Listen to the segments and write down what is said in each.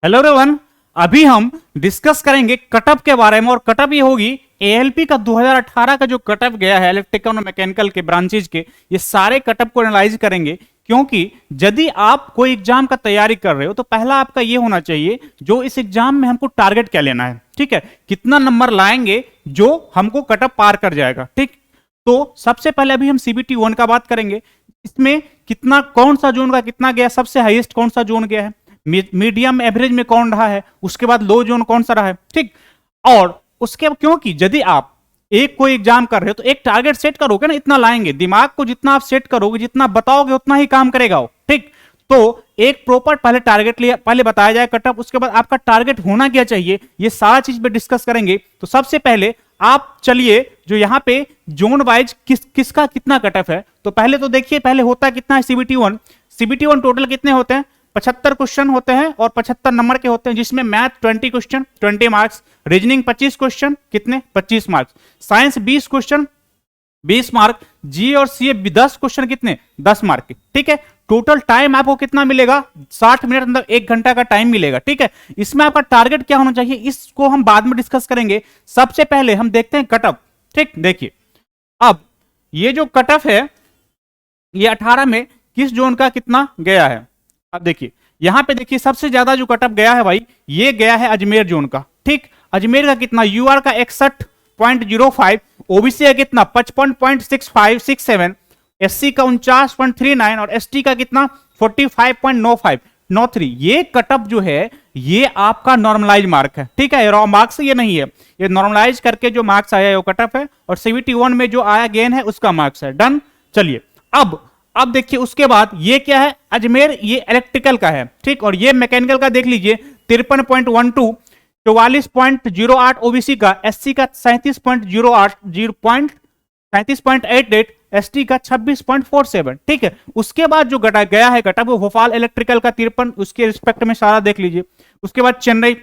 Hello everyone. अभी हम discuss करेंगे कटअप के बारे में और कटअप ये होगी एएलपी का 2018 का जो कटअप गया है इलेक्ट्रिकल और मैकेनिकल के ब्रांचेज के, ये सारे कटअप को एनालाइज करेंगे। क्योंकि यदि आप कोई एग्जाम का तैयारी कर रहे हो तो पहला आपका ये होना चाहिए जो इस एग्जाम में हमको टारगेट क्या लेना है, ठीक है, कितना नंबर लाएंगे जो हमको कटअप पार कर जाएगा। ठीक, तो सबसे पहले अभी हम सीबीटी 1 का बात करेंगे। इसमें कितना, कौन सा जोन का कितना गया, सबसे हाईएस्ट कौन सा जोन गया है, मीडियम एवरेज में कौन रहा है, उसके बाद लो जोन कौन सा रहा है। ठीक, और उसके बाद क्योंकि यदि आप एक कोई एग्जाम कर रहे हो तो एक टारगेट सेट करोगे ना, इतना लाएंगे, दिमाग को जितना आप सेट करोगे, जितना बताओगे उतना ही काम करेगा वो। ठीक, तो एक प्रॉपर पहले टारगेट लिया, पहले बताया जाए कटअप, उसके बाद आपका टारगेट होना क्या चाहिए, ये सारा चीज पे डिस्कस करेंगे। तो सबसे पहले आप चलिए जो यहाँ पे जोन वाइज किसका कितना कटअप है, तो पहले तो देखिए पहले होता कितना है सीबीटी 1। सीबीटी 1 टोटल कितने होते हैं, 75 क्वेश्चन होते हैं और 75 नंबर के होते हैं, जिसमें math 20 question 20 marks, reasoning 25 question कितने 25 मार्क्स, साइंस 20 क्वेश्चन 20 मार्क, जी और सी 10 क्वेश्चन कितने 10 मार्क के। ठीक है, टोटल टाइम आपको कितना मिलेगा 60 मिनट, मतलब 1 घंटा का टाइम मिलेगा। ठीक है, इसमें आपका टारगेट क्या होना चाहिए इसको हम बाद में डिस्कस करेंगे। सबसे पहले हम देखते हैं कटअप। ठीक, देखिए अब ये जो कटअप है ये 18 में किस जोन का कितना गया है। अब देखिए यहां पे देखिए सबसे ज्यादा जो कटअप गया है भाई ये गया है अजमेर जोन का। ठीक, अजमेर का कितना, यूआर का 61.05, ओबीसी का कितना 55.6567, एससी का 49.39 और एसटी का कितना 45.93। ये कटअप जो है ये आपका नॉर्मलाइज मार्क है। ठीक है, रॉ मार्क्स ये नहीं है, ये नॉर्मलाइज करके जो मार्क्स आया है वो कटअप है, और सीबीटी 1 में जो आया गेन है उसका मार्क्स है। डन, चलिए अब देखिए उसके बाद ये क्या है, अजमेर ये इलेक्ट्रिकल का है। ठीक, और ये मैकेनिकल का देख लीजिए 53.12, 44.08 ओबीसी का, एससी का 37.08, 37.88, एसटी का 26.47। ठीक है, उसके बाद जो घटा गया है घटा वो भोपाल इलेक्ट्रिकल का 53, उसके रिस्पेक्ट में सारा देख लीजिए। उसके बाद चेन्नई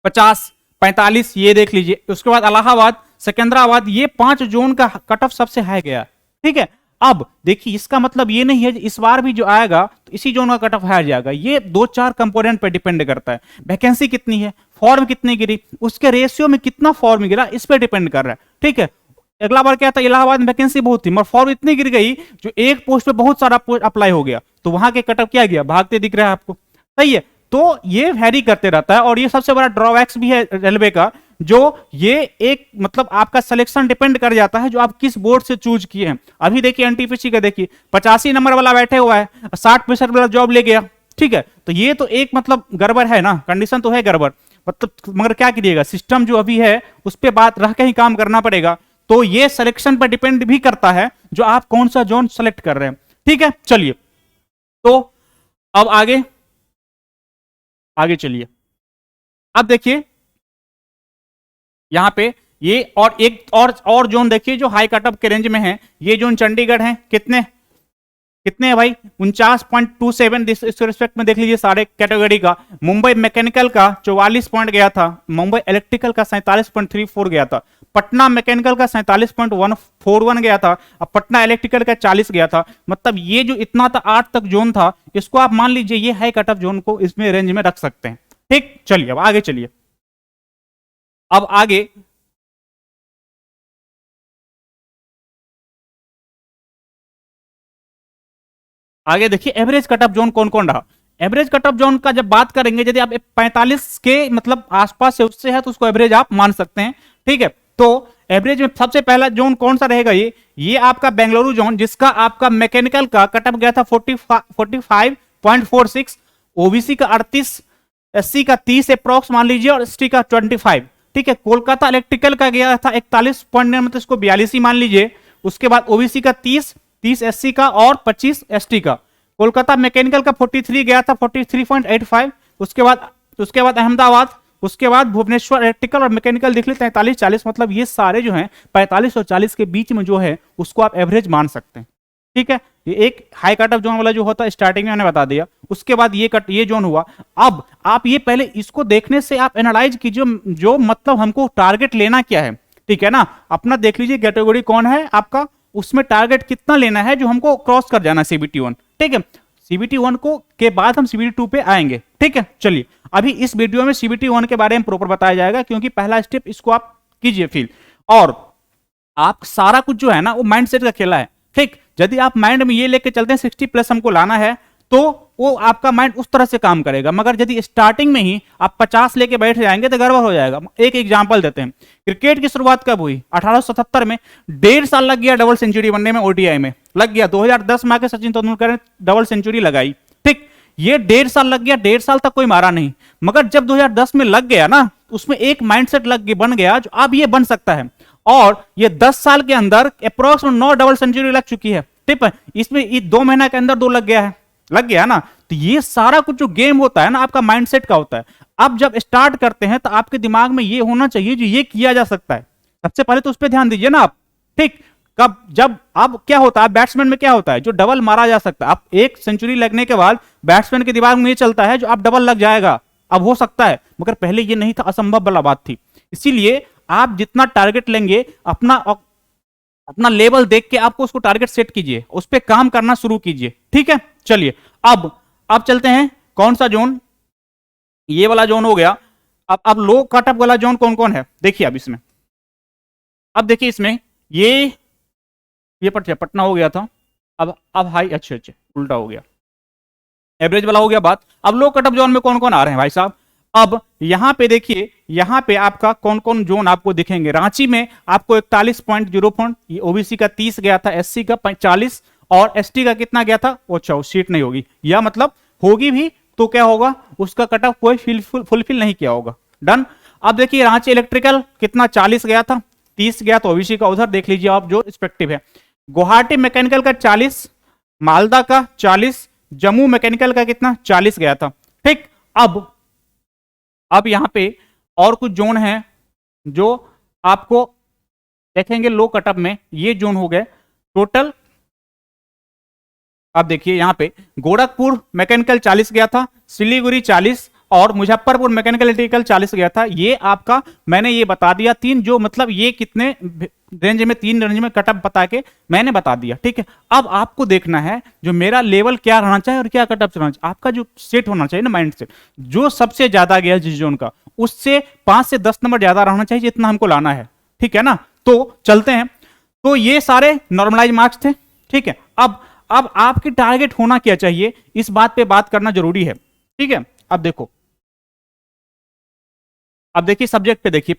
50, 45 ये देख लीजिए। उसके बाद इलाहाबाद, सिकंदराबाद, ये 5 जोन का कट ऑफ सबसे हाई गया। ठीक है, अब देखिए इसका मतलब ये नहीं है इस बार भी जो आएगा तो इसी जोन का कट ऑफ हाई जाएगा, ये 2-4 कंपोनेंट पे डिपेंड करता है। वैकेंसी कितनी है, फॉर्म कितनी गिरी, उसके रेशियो में कितना फॉर्म गिरा, इस पे डिपेंड कर रहा है। ठीक है, अगला बार क्या था, इलाहाबाद में वैकेंसी बहुत थी मगर फॉर्म इतनी गिर गई जो एक पोस्ट पे बहुत सारा पोस्ट अप्लाई हो गया, तो वहां के कट ऑफ क्या गया, भागते दिख रहा है आपको। सही है, तो ये वेरी करते रहता है, और ये सबसे बड़ा ड्रॉबैक्स भी है रेलवे का, जो ये एक मतलब आपका सिलेक्शन डिपेंड कर जाता है जो आप किस बोर्ड से चूज किए हैं। अभी देखिए एनटीपीसी का देखिए 85 नंबर वाला बैठे हुआ है, 60% वाला जॉब ले गया। ठीक है, तो ये तो एक मतलब गड़बड़ है ना, कंडीशन तो है गड़बड़, मतलब मगर क्या कीजिएगा, सिस्टम जो अभी है उस पर बात रह के ही काम करना पड़ेगा। तो ये सिलेक्शन पर डिपेंड भी करता है जो आप कौन सा जोन सेलेक्ट कर रहे हैं। ठीक है, चलिए तो अब आगे चलिए। अब देखिए यहां पे ये और एक और जोन देखिए जो हाई कटअप के रेंज में है, ये जोन चंडीगढ़ है, कितने कितने है भाई 49.27, इस रिस्पेक्ट में देख लीजिए सारे कैटेगरी का। मुंबई मैकेनिकल का 44 पॉइंट गया था, मुंबई इलेक्ट्रिकल का 47.34 गया था, पटना मैकेनिकल का 47.141 गया था, अब पटना इलेक्ट्रिकल का 40 गया था। मतलब ये जो इतना था 8 तक जोन था, इसको आप मान लीजिए ये हाई कटअप जोन को इसमें रेंज में रख सकते हैं। ठीक, चलिए अब आगे चलिए। अब आगे देखिए एवरेज कटअप जोन कौन कौन रहा। एवरेज कटअप जोन का जब बात करेंगे, यदि आप 45 के मतलब आसपास से उससे है तो उसको एवरेज आप मान सकते हैं। ठीक है, तो एवरेज में सबसे पहला जोन कौन सा रहेगा, ये आपका बेंगलुरु जोन, जिसका आपका मैकेनिकल का कटअप गया था 45.46, ओबीसी का 38, एससी का 30 अप्रॉक्स मान लीजिए, और एसटी का 25। ठीक है, कोलकाता इलेक्ट्रिकल का गया था 41 पॉइंट, मतलब इसको 42 ही मान लीजिए। उसके बाद ओबीसी का 30 एससी का और 25 एसटी का। कोलकाता मैकेनिकल का 43 गया था 43.85। उसके बाद अहमदाबाद, उसके बाद भुवनेश्वर इलेक्ट्रिकल और मैकेनिकल देख लेते हैं 43-40, मतलब ये सारे जो हैं 45 और 40 के बीच में जो है उसको आप एवरेज मान सकते हैं। ठीक है, ये एक हाई कट ऑफ जोन वाला जो होता है स्टार्टिंग में मैंने बता दिया। उसके बाद ये जोन हुआ। अब आप ये पहले इसको देखने से आप एनालाइज कीजिए जो मतलब हमको टारगेट लेना क्या है। ठीक है ना, अपना देख लीजिए कैटेगरी कौन है आपका, उसमें टारगेट कितना लेना है जो हमको क्रॉस कर जाना है सीबीटी 1। ठीक है, सीबीटी 1 को के बाद हम सीबीटी 2 पे आएंगे। ठीक है, चलिए अभी इस वीडियो में CBT 1 के बारे में प्रॉपर बताया जाएगा, क्योंकि पहला स्टेप इसको आप कीजिए फील, और आप सारा कुछ जो है ना वो माइंडसेट का खेला है। ठीक, यदि आप माइंड में ये लेके चलते हैं 60 प्लस हमको लाना है, तो वो आपका माइंड उस तरह से काम करेगा। मगर यदि स्टार्टिंग में ही आप 50 लेके बैठ जाएंगे तो गड़बड़ हो जाएगा। एक एग्जांपल देते हैं, क्रिकेट की शुरुआत कब हुई? 1877 में। 1.5 साल लग गया डबल सेंचुरी बनने में, ODI में लग गया। 2010 में आके सचिन तेंदुलकर ने डबल सेंचुरी लगाई। ठीक, ये 1.5 साल लग गया। 1.5 साल तक कोई मारा नहीं, मगर जब 2010 में लग गया ना, उसमें एक माइंडसेट लग गया, बन गया जो अब ये बन सकता है। और ये 10 साल के अंदर अप्रोक्सीमेट 9 डबल सेंचुरी लग चुकी है। ठीक है, इसमें 2 महीना के अंदर 2 लग गया है, लग गया ना। तो ये सारा कुछ जो गेम होता है ना, आपका माइंडसेट का होता है। अब जब स्टार्ट करते हैं तो आपके दिमाग में ये होना चाहिए जो ये किया जा सकता है। सबसे पहले तो उस पर ध्यान दीजिए ना आप। ठीक, कब जब अब क्या होता है, बैट्समैन में क्या होता है, जो डबल मारा जा सकता है। अब एक सेंचुरी लगने के बाद बैट्समैन के दिमाग में ये चलता है जो अब डबल लग जाएगा, अब हो सकता है, मगर पहले ये नहीं था, असंभव वाला बात थी। इसीलिए आप जितना टारगेट लेंगे, अपना लेवल देख के आपको उसको टारगेट सेट कीजिए, उस पर काम करना शुरू कीजिए। ठीक है, चलिए अब चलते हैं। कौन सा जोन? ये वाला जोन हो गया। अब लो कटअप वाला जोन कौन कौन है देखिए। अब देखिए इसमें ये पटना हो गया था। अब हाई, अच्छे उल्टा हो गया, एवरेज वाला हो गया बात। अब लो कटअप जोन में कौन कौन आ रहे हैं भाई साहब? अब यहां पे देखिए, यहां पे आपका कौन कौन जोन आपको दिखेंगे। रांची में आपको 41.04, ये ओबीसी का 30 गया था, एससी का 40, और एसटी का कितना गया था? वो 4 सीट नहीं होगी, या मतलब होगी भी तो क्या होगा, उसका कट ऑफ कोई फुलफिल नहीं किया होगा। डन। अब देखिए रांची इलेक्ट्रिकल कितना, 40 गया था, 30 गया तो ओबीसी का उधर देख लीजिए आप जो रिस्पेक्टिव है। गुवाहाटी मैकेनिकल का 40, मालदा का 40, जम्मू मैकेनिकल का कितना, 40 गया था। ठीक, अब यहां पे और कुछ जोन हैं जो आपको देखेंगे लो कटअप में। ये जोन हो गए टोटल। अब देखिए यहां पे गोरखपुर मैकेनिकल 40 गया था, सिलीगुड़ी 40, और मुजफ्फरपुर मैकेनिकल इलेक्ट्रिकल 40 गया था। ये आपका मैंने ये बता दिया, 3 जो मतलब ये कितने रेंज में, 3 रेंज में कटअप बता के मैंने बता दिया। ठीक है, अब आपको देखना है जो मेरा लेवल क्या रहना चाहिए और क्या कटअप रहना चाहिए। आपका जो सेट होना चाहिए ना माइंड सेट, जो सबसे ज्यादा गया जिस जोन का, उससे 5 से 10 नंबर ज्यादा रहना चाहिए, जितना हमको लाना है। ठीक है ना, तो चलते हैं। तो ये सारे नॉर्मलाइज मार्क्स थे। ठीक है, अब आपकी टारगेट होना क्या चाहिए, इस बात पे बात करना जरूरी है। ठीक है, अब देखिए सब्जेक्ट पे देखिए।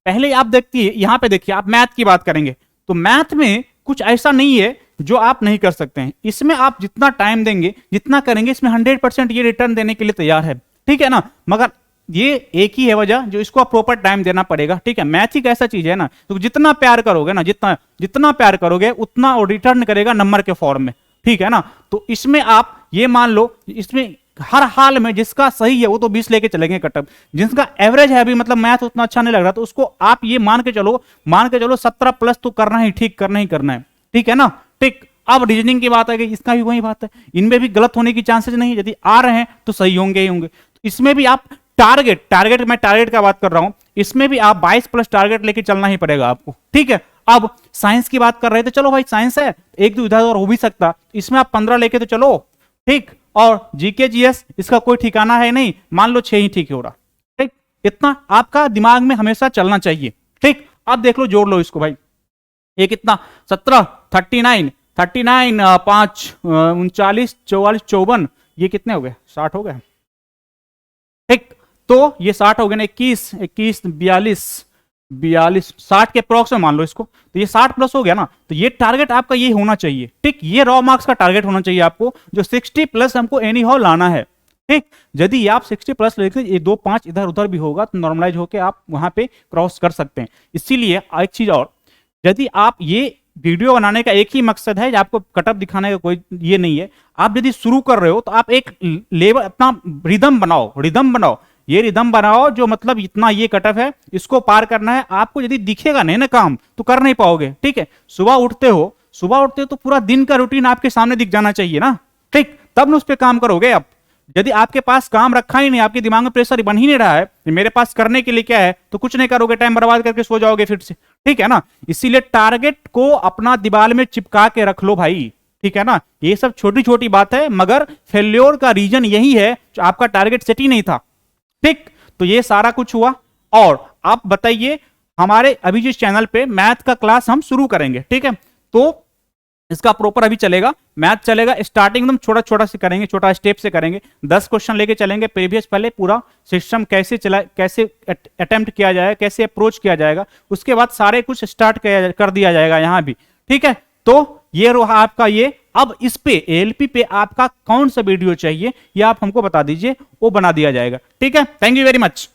पहले आप देखिए, यहां पे देखिए, आप मैथ की बात करेंगे तो मैथ में कुछ ऐसा नहीं है जो आप नहीं कर सकते हैं। इसमें आप जितना टाइम देंगे, जितना करेंगे, इसमें 100% ये रिटर्न देने के लिए तैयार है। ठीक है ना, मगर ये एक ही है वजह जो इसको प्रॉपर टाइम देना पड़ेगा। ठीक है, मैथ ही ऐसा चीज है ना, तो जितना प्यार करोगे ना, जितना प्यार करोगे उतना रिटर्न करेगा नंबर के फॉर्म में। ठीक है ना, तो इसमें आप ये मान लो, इसमें हर हाल में जिसका सही है वो तो 20 लेके चलेंगे कटअप, जिसका एवरेज है अभी मतलब मैथ उतना अच्छा नहीं लग रहा तो उसको आप ये मान के चलो 17 प्लस तो करना ही, ठीक करना ही करना है। ठीक है ना, ठीक। अब रीजनिंग की बात है कि इसका भी वही बात है, इनमें भी गलत होने की चांसेस नहीं, यदि आ रहे हैं तो सही होंगे ही होंगे। तो इसमें भी आप मैं टारगेट का बात कर रहा हूं, इसमें भी आप 22 प्लस टारगेट लेके चलना ही पड़ेगा आपको। ठीक है, अब साइंस की बात कर रहे थे, चलो भाई साइंस है, एक दो इधर उधर हो भी सकता, इसमें आप 15 लेके तो चलो। ठीक, और जीके जीएस इसका कोई ठिकाना है नहीं, मान लो 6 ही ठीक हो रहा। ठीक, इतना आपका दिमाग में हमेशा चलना चाहिए। ठीक, अब देख लो, जोड़ लो इसको भाई, ये कितना, 17, 39, 5 39, 44, 54, ये कितने हो गए, 60 हो गए। ठीक, तो ये 60 हो गए ना, 21, 42, 60 के अप्रॉक्स में मान लो इसको, तो ये 60 प्लस हो गया ना। तो ये टारगेट आपका ये होना चाहिए। ठीक, ये रॉ मार्क्स का टारगेट होना चाहिए आपको, जो 60 प्लस हमको एनी हाउ लाना है। ठीक, यदि आप 60 प्लस लेते हैं, 2-5 इधर उधर भी होगा तो नॉर्मलाइज होकर आप वहां पे क्रॉस कर सकते हैं। इसीलिए एक चीज और, यदि आप ये वीडियो बनाने का एक ही मकसद है, आपको कटअप दिखाने का कोई ये नहीं है, आप यदि शुरू कर रहे हो तो आप एक लेवल अपना रिदम बनाओ, ये रिदम बनाओ जो मतलब इतना ये कटअप है, इसको पार करना है। आपको यदि दिखेगा नहीं ना काम तो कर नहीं पाओगे। ठीक है, सुबह उठते हो तो पूरा दिन का रूटीन आपके सामने दिख जाना चाहिए ना। ठीक, तब ना उस पर काम करोगे आप। यदि आपके पास काम रखा ही नहीं, आपके दिमाग में प्रेशर बन ही नहीं रहा है मेरे पास करने के लिए क्या है, तो कुछ नहीं करोगे, टाइम बर्बाद करके सो जाओगे फिर से। ठीक है ना, इसीलिए टारगेट को अपना दीवार में चिपका के रख लो भाई। ठीक है ना, ये सब छोटी छोटी बात है, मगर फेल्योर का रीजन यही है जो आपका टारगेट सेट ही नहीं था। ठीक, तो ये सारा कुछ हुआ। और आप बताइए, हमारे अभी जिस चैनल पे मैथ का क्लास हम शुरू करेंगे, ठीक है, तो इसका प्रॉपर अभी चलेगा, मैथ चलेगा, स्टार्टिंग एकदम छोटा छोटा से करेंगे, छोटा स्टेप से करेंगे, 10 क्वेश्चन लेके चलेंगे प्रीवियस, पहले पूरा सिस्टम कैसे चला, कैसे अटेम्प्ट किया जाएगा, कैसे अप्रोच किया जाएगा, उसके बाद सारे कुछ स्टार्ट कर दिया जाएगा यहां भी, ठीक है। तो ये रहा आपका ये। अब इस पे एएलपी पे आपका कौन सा वीडियो चाहिए ये आप हमको बता दीजिए, वो बना दिया जाएगा, ठीक है। Thank you very much.